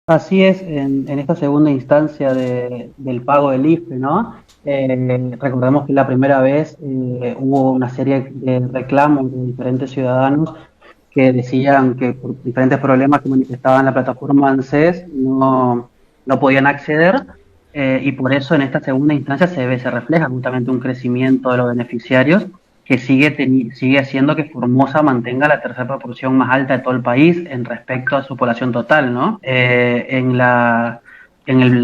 Así es, en esta segunda instancia del pago del IFE, ¿no? Recordemos que la primera vez hubo una serie de reclamos de diferentes ciudadanos que decían que por diferentes problemas que manifestaban la plataforma ANSES no podían acceder, y por eso en esta segunda instancia se refleja justamente un crecimiento de los beneficiarios que sigue haciendo que Formosa mantenga la tercera proporción más alta de todo el país en respecto a su población total, ¿no? La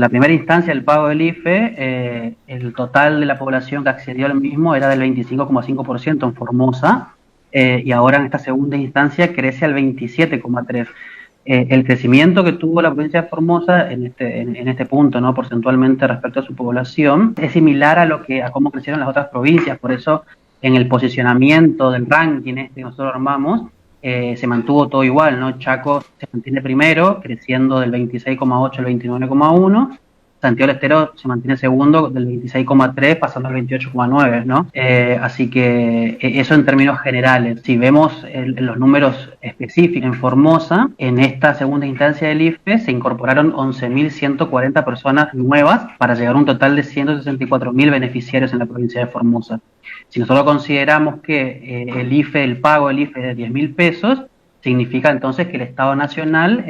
primera instancia del pago del IFE, el total de la población que accedió al mismo era del 25,5% en Formosa, y ahora en esta segunda instancia crece al 27,3%. El crecimiento que tuvo la provincia de Formosa en este punto, ¿no? Porcentualmente respecto a su población, es similar a cómo crecieron las otras provincias. Por eso, en el posicionamiento del ranking que nosotros armamos, se mantuvo todo igual, ¿no? Chaco se mantiene primero, creciendo del 26,8 al 29,1. Santiago del Estero se mantiene segundo del 26,3 pasando al 28,9, ¿no? Así que eso en términos generales. Si vemos los números específicos en Formosa, en esta segunda instancia del IFE se incorporaron 11.140 personas nuevas para llegar a un total de 164.000 beneficiarios en la provincia de Formosa. Si nosotros consideramos que el pago del IFE es de 10.000 pesos, significa entonces que el Estado Nacional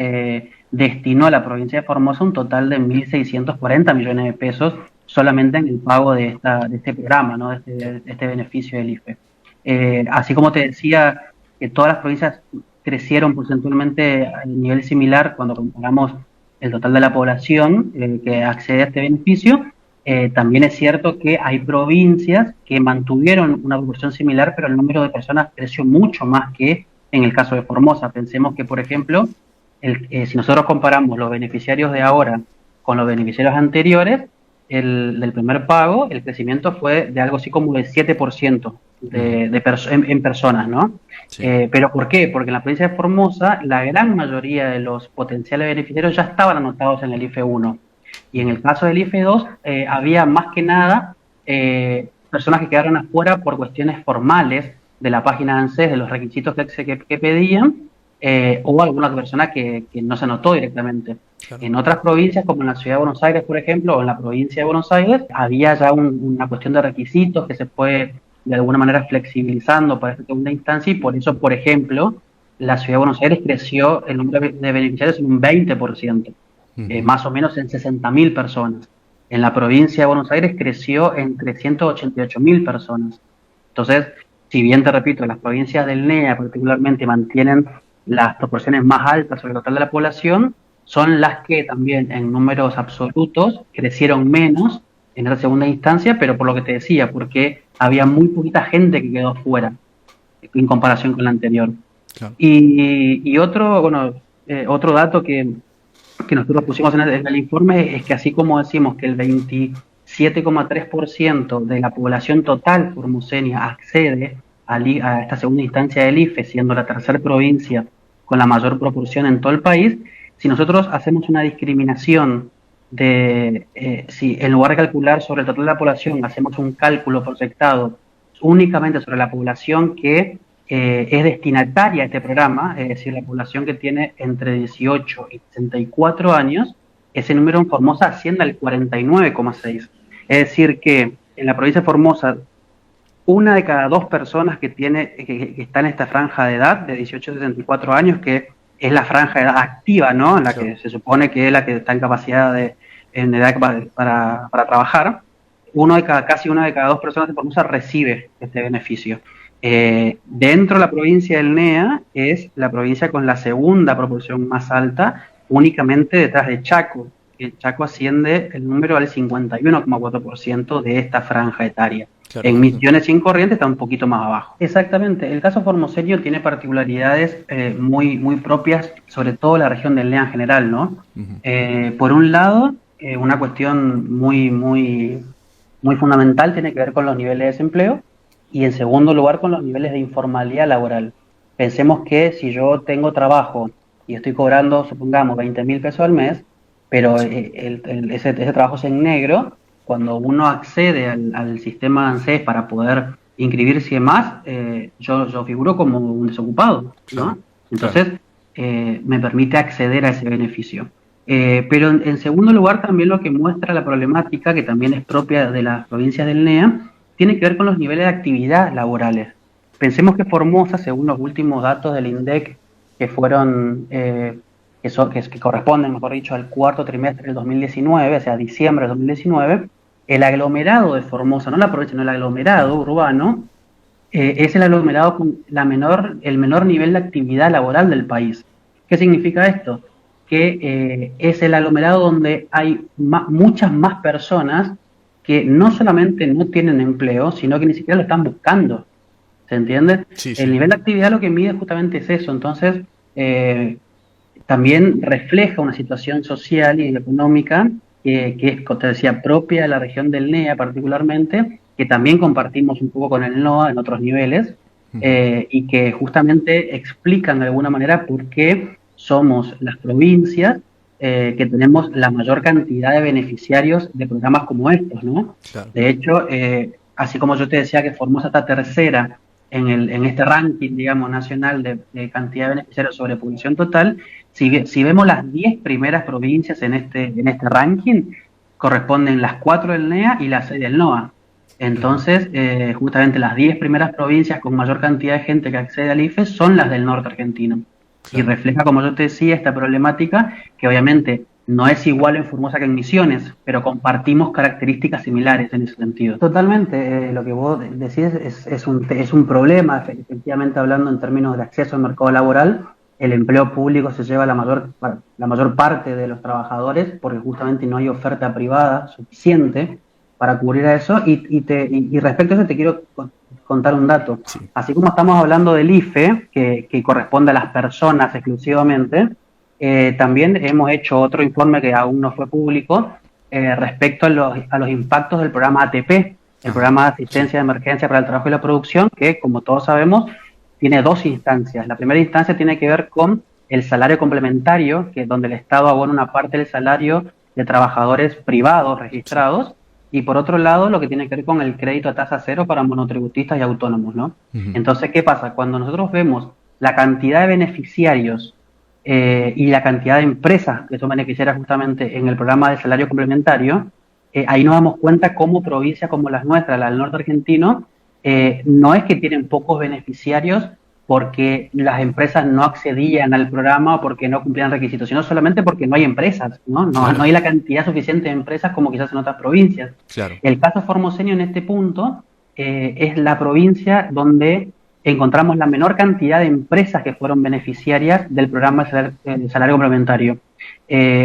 destinó a la provincia de Formosa un total de 1.640 millones de pesos solamente en el pago de este programa, ¿no? De este beneficio del IFE. Así como te decía que todas las provincias crecieron porcentualmente a nivel similar cuando comparamos el total de la población que accede a este beneficio, también es cierto que hay provincias que mantuvieron una proporción similar, pero el número de personas creció mucho más que en el caso de Formosa. Pensemos que, por ejemplo, si nosotros comparamos los beneficiarios de ahora con los beneficiarios anteriores, del primer pago, el crecimiento fue de algo así como de 7% en personas, ¿no? Sí. ¿Pero por qué? Porque en la provincia de Formosa la gran mayoría de los potenciales beneficiarios ya estaban anotados en el IFE 1. Y en el caso del IFE 2 había más que nada personas que quedaron afuera por cuestiones formales de la página de ANSES, de los requisitos que pedían, o alguna persona que no se anotó directamente. Claro. En otras provincias, como en la ciudad de Buenos Aires, por ejemplo, o en la provincia de Buenos Aires, había ya una cuestión de requisitos que se fue de alguna manera flexibilizando para esta segunda instancia, y por eso, por ejemplo, la ciudad de Buenos Aires creció el número de beneficiarios en un 20%, Ujú. más o menos en 60.000 personas. En la provincia de Buenos Aires creció en 388.000 personas. Entonces, si bien te repito, las provincias del NEA particularmente mantienen las proporciones más altas sobre el total de la población, son las que también en números absolutos crecieron menos en esa segunda instancia, pero por lo que te decía, porque había muy poquita gente que quedó fuera en comparación con la anterior. Claro. Y otro dato que nosotros pusimos en el informe es que, así como decimos que el 27,3% de la población total formoseña accede a esta segunda instancia del IFE, siendo la tercera provincia con la mayor proporción en todo el país, si nosotros hacemos una discriminación si en lugar de calcular sobre el total de la población, hacemos un cálculo proyectado únicamente sobre la población que es destinataria a este programa, es decir, la población que tiene entre 18 y 64 años, ese número en Formosa asciende al 49,6. Es decir, que en la provincia de Formosa, una de cada dos personas que está en esta franja de edad, de 18 a 64 años, que es la franja de edad activa, ¿no? En la Claro. que se supone que es la que está en capacidad en edad para trabajar, casi una de cada dos personas de Formosa recibe este beneficio. Dentro de la provincia del NEA es la provincia con la segunda proporción más alta, únicamente detrás de Chaco. El Chaco asciende el número al 51,4% de esta franja etaria. Claro, En justo. Misiones y en Corrientes está un poquito más abajo. Exactamente, el caso formoseño tiene particularidades muy propias, sobre todo la región del NEA en general, ¿no? Ujú. Por un lado, una cuestión muy fundamental tiene que ver con los niveles de desempleo, y en segundo lugar con los niveles de informalidad laboral. Pensemos que si yo tengo trabajo y estoy cobrando, supongamos, 20.000 pesos al mes, pero Sí. ese trabajo es en negro, cuando uno accede al sistema ANSES para poder inscribirse y demás, yo figuro como un desocupado, Claro. ¿no? Claro. Entonces, me permite acceder a ese beneficio. Pero en segundo lugar, también lo que muestra la problemática, que también es propia de las provincias del NEA, tiene que ver con los niveles de actividad laborales. Pensemos que Formosa, según los últimos datos del INDEC, que fueron, que corresponden, mejor dicho, al cuarto trimestre del 2019, o sea, diciembre del 2019, el aglomerado de Formosa, no la provincia, sino el aglomerado urbano, es el aglomerado con el menor nivel de actividad laboral del país. ¿Qué significa esto? Que es el aglomerado donde hay muchas más personas que no solamente no tienen empleo, sino que ni siquiera lo están buscando. ¿Se entiende? Sí, El sí. nivel de actividad lo que mide justamente es eso. Entonces, también refleja una situación social y económica que es, como te decía, propia de la región del NEA particularmente, que también compartimos un poco con el NOA en otros niveles, y que justamente explican de alguna manera por qué somos las provincias que tenemos la mayor cantidad de beneficiarios de programas como estos, ¿no? Claro. De hecho, así como yo te decía que Formosa está tercera en este ranking, digamos, nacional de cantidad de beneficiarios sobre población total, si vemos las 10 primeras provincias en este ranking, corresponden las 4 del NEA y las 6 del NOA. Entonces, justamente las 10 primeras provincias con mayor cantidad de gente que accede al IFE son las del norte argentino. Y Claro. refleja, como yo te decía, esta problemática que obviamente no es igual en Formosa que en Misiones, pero compartimos características similares en ese sentido. Totalmente, lo que vos decís es un problema, efectivamente hablando en términos de acceso al mercado laboral. El empleo público se lleva la mayor parte de los trabajadores porque justamente no hay oferta privada suficiente para cubrir a eso. Y respecto a eso te quiero contar un dato. Sí. Así como estamos hablando del IFE, que corresponde a las personas exclusivamente, también hemos hecho otro informe que aún no fue público respecto a los impactos del programa ATP, el Ajá. programa de Sí. asistencia de emergencia para el trabajo y la producción, que como todos sabemos tiene dos instancias. La primera instancia tiene que ver con el salario complementario, que es donde el Estado abona una parte del salario de trabajadores privados Sí. registrados, y por otro lado lo que tiene que ver con el crédito a tasa cero para monotributistas y autónomos, ¿no? Ujú. Entonces, ¿qué pasa? Cuando nosotros vemos la cantidad de beneficiarios y la cantidad de empresas que son beneficiarias justamente en el programa de salario complementario, ahí nos damos cuenta cómo provincias como las nuestras, la del norte argentino, no es que tienen pocos beneficiarios porque las empresas no accedían al programa o porque no cumplían requisitos, sino solamente porque no hay empresas, ¿no? No Claro. hay la cantidad suficiente de empresas como quizás en otras provincias. Claro. El caso formoseño en este punto es la provincia donde encontramos la menor cantidad de empresas que fueron beneficiarias del programa de salario complementario.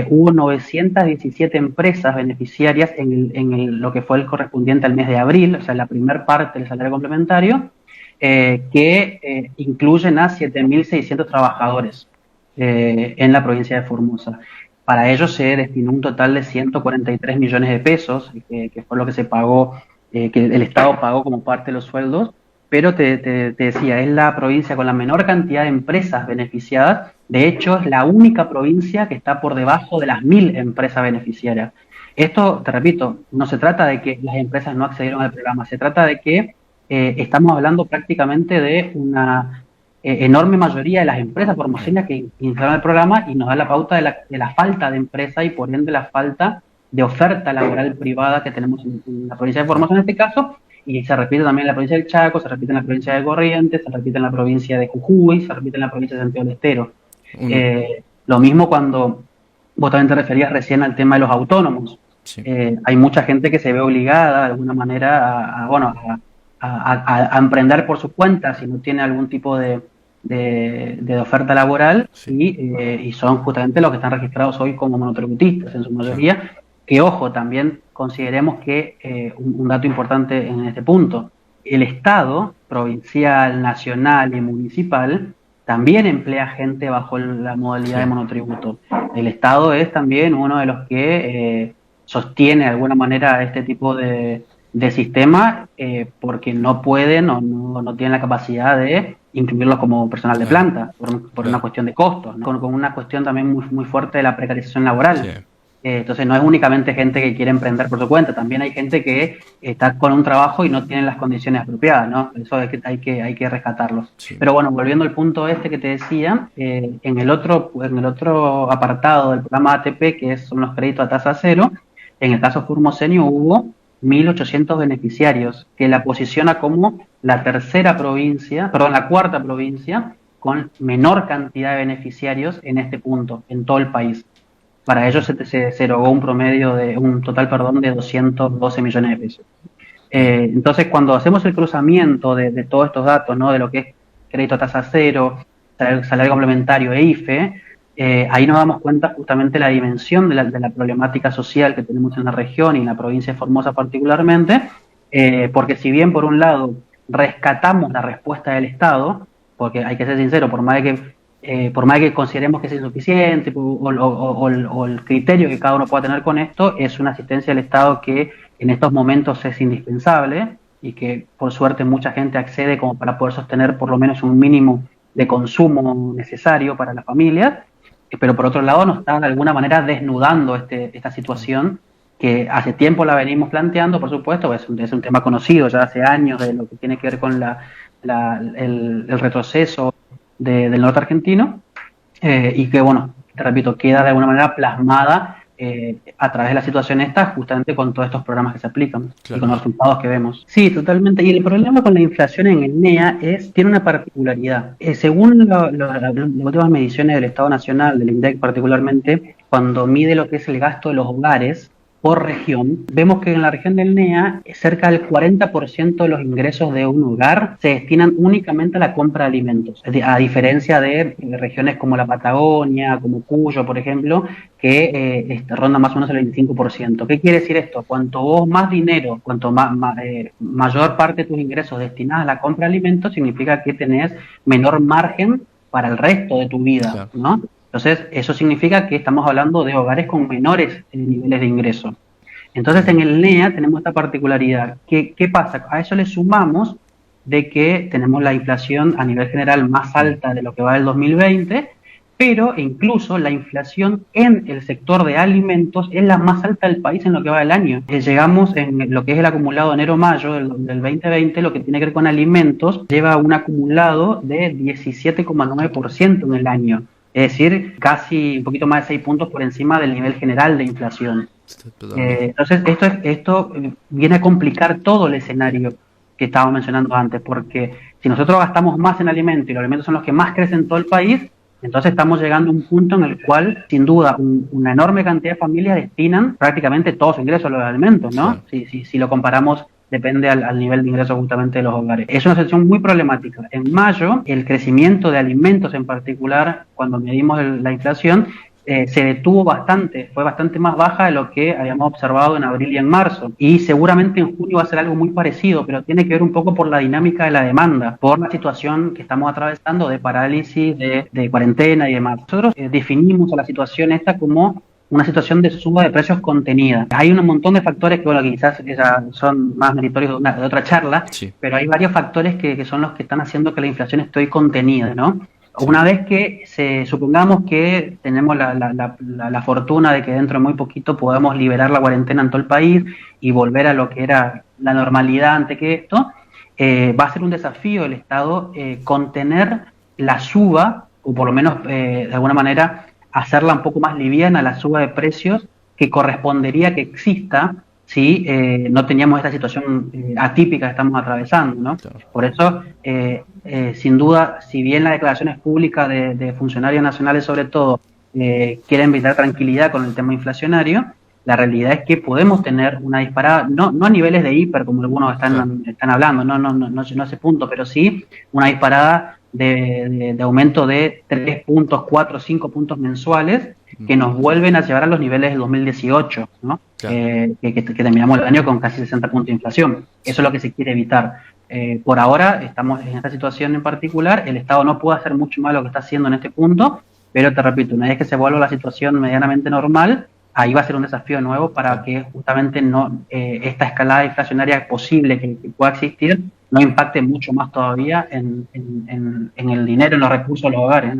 Hubo 917 empresas beneficiarias lo que fue el correspondiente al mes de abril, o sea, la primera parte del salario complementario, que incluyen a 7.600 trabajadores en la provincia de Formosa. Para ello se destinó un total de 143 millones de pesos, que fue lo que se pagó, que el Estado pagó como parte de los sueldos, pero te decía, es la provincia con la menor cantidad de empresas beneficiadas. De hecho, es la única provincia que está por debajo de las 1.000 empresas beneficiarias. Esto, te repito, no se trata de que las empresas no accedieron al programa, se trata de que estamos hablando prácticamente de una enorme mayoría de las empresas formoseñas que instalan el programa, y nos da la pauta de la falta de empresa y por ende la falta de oferta laboral privada que tenemos en la provincia de Claro. Formosa en este caso, y se repite también en la provincia del Chaco, se repite en la provincia de Corrientes, se repite en la provincia de Jujuy, se repite en la provincia de Santiago del Estero. Uno. Lo mismo cuando vos también te referías recién al tema de los autónomos. Sí. Hay mucha gente que se ve obligada de alguna manera a emprender por su cuenta si no tiene algún tipo de oferta laboral, Sí. y son justamente los que están registrados hoy como monotributistas en su Claro. mayoría. Que ojo, también consideremos que un dato importante en este punto, el Estado, provincial, nacional y municipal, también emplea gente bajo la modalidad de Sí. monotributo. El Estado es también uno de los que sostiene de alguna manera este tipo de sistema, porque no pueden o no tienen la capacidad de incluirlos como personal de Claro. planta por una Claro. cuestión de costos, ¿no? Con una cuestión también muy, muy fuerte de la precarización Sí. laboral. Entonces no es únicamente gente que quiere emprender por su cuenta, también hay gente que está con un trabajo y no tiene las condiciones apropiadas, ¿no? Eso es que hay que rescatarlos. Sí. Pero bueno, volviendo al punto este que te decía, en el otro apartado del programa ATP, que son los créditos a tasa cero, en el caso Formosenio hubo 1.800 beneficiarios, que la posiciona como la la cuarta provincia con menor cantidad de beneficiarios en este punto, en todo el país. Para ellos se erogó un total, perdón, de 212 millones de pesos. Entonces, cuando hacemos el cruzamiento de todos estos datos, ¿no? De lo que es crédito a tasa cero, salario complementario e IFE, ahí nos damos cuenta justamente la dimensión de la problemática social que tenemos en la región y en la provincia de Formosa particularmente, porque si bien por un lado rescatamos la respuesta del Estado, porque hay que ser sincero, por más que consideremos que es insuficiente o el criterio que cada uno pueda tener con esto, es una asistencia del Estado que en estos momentos es indispensable y que por suerte mucha gente accede como para poder sostener por lo menos un mínimo de consumo necesario para las familias, pero por otro lado nos está de alguna manera desnudando esta situación que hace tiempo la venimos planteando, por supuesto, es un tema conocido ya hace años de lo que tiene que ver con el retroceso del norte argentino, y que, bueno, te repito, queda de alguna manera plasmada a través de la situación esta, justamente con todos estos programas que se aplican y con los resultados que vemos. Sí, totalmente. Y el problema con la inflación en el NEA tiene una particularidad. Según las últimas mediciones del Estado Nacional, del INDEC particularmente, cuando mide lo que es el gasto de los hogares por región, vemos que en la región del NEA cerca del 40% de los ingresos de un hogar se destinan únicamente a la compra de alimentos, a diferencia de regiones como la Patagonia, como Cuyo, por ejemplo, que ronda más o menos el 25%. ¿Qué quiere decir esto? Cuanto vos más dinero, mayor parte de tus ingresos destinados a la compra de alimentos, significa que tenés menor margen para el resto de tu vida, claro, ¿no? Entonces, eso significa que estamos hablando de hogares con menores niveles de ingreso. Entonces, en el NEA tenemos esta particularidad. ¿Qué pasa? A eso le sumamos de que tenemos la inflación a nivel general más alta de lo que va del 2020, pero incluso la inflación en el sector de alimentos es la más alta del país en lo que va del año. Llegamos en lo que es el acumulado enero-mayo del 2020, lo que tiene que ver con alimentos, lleva un acumulado de 17,9% en el año. Es decir, casi un poquito más de 6 puntos por encima del nivel general de inflación. Entonces, esto viene a complicar todo el escenario que estábamos mencionando antes, porque si nosotros gastamos más en alimentos y los alimentos son los que más crecen en todo el país, entonces estamos llegando a un punto en el cual, sin duda, una enorme cantidad de familias destinan prácticamente todos sus ingresos a los alimentos, ¿no? Sí. Si lo comparamos, depende al nivel de ingresos justamente de los hogares. Es una situación muy problemática. En mayo, el crecimiento de alimentos en particular, cuando medimos la inflación, se detuvo bastante, fue bastante más baja de lo que habíamos observado en abril y en marzo. Y seguramente en junio va a ser algo muy parecido, pero tiene que ver un poco por la dinámica de la demanda, por la situación que estamos atravesando de parálisis, de cuarentena y demás. Nosotros definimos a la situación esta como una situación de suba de precios contenida. Hay un montón de factores que, bueno, quizás son más meritorios de otra charla, sí, pero hay varios factores que son los que están haciendo que la inflación esté contenida, ¿no? Sí. Una vez que supongamos que tenemos la fortuna de que dentro de muy poquito podamos liberar la cuarentena en todo el país y volver a lo que era la normalidad antes que esto, va a ser un desafío del Estado contener la suba, o por lo menos de alguna manera hacerla un poco más liviana la suba de precios que correspondería que exista si no teníamos esta situación atípica que estamos atravesando, ¿no? Claro. Por eso, sin duda, si bien las declaraciones públicas de funcionarios nacionales sobre todo quieren brindar tranquilidad con el tema inflacionario, la realidad es que podemos tener una disparada, no a niveles de hiper como algunos están hablando, no a ese punto, pero sí una disparada de aumento de 3 puntos, 4, 5 puntos mensuales que nos vuelven a llevar a los niveles del 2018, ¿no? Claro. Que terminamos el año con casi 60 puntos de inflación. Eso es lo que se quiere evitar. Por ahora estamos en esta situación en particular, el Estado no puede hacer mucho más de lo que está haciendo en este punto, pero te repito, una vez que se vuelva la situación medianamente normal, ahí va a ser un desafío nuevo para que justamente esta escalada inflacionaria posible que pueda existir no impacte mucho más todavía en el dinero, en los recursos de los hogares, ¿no?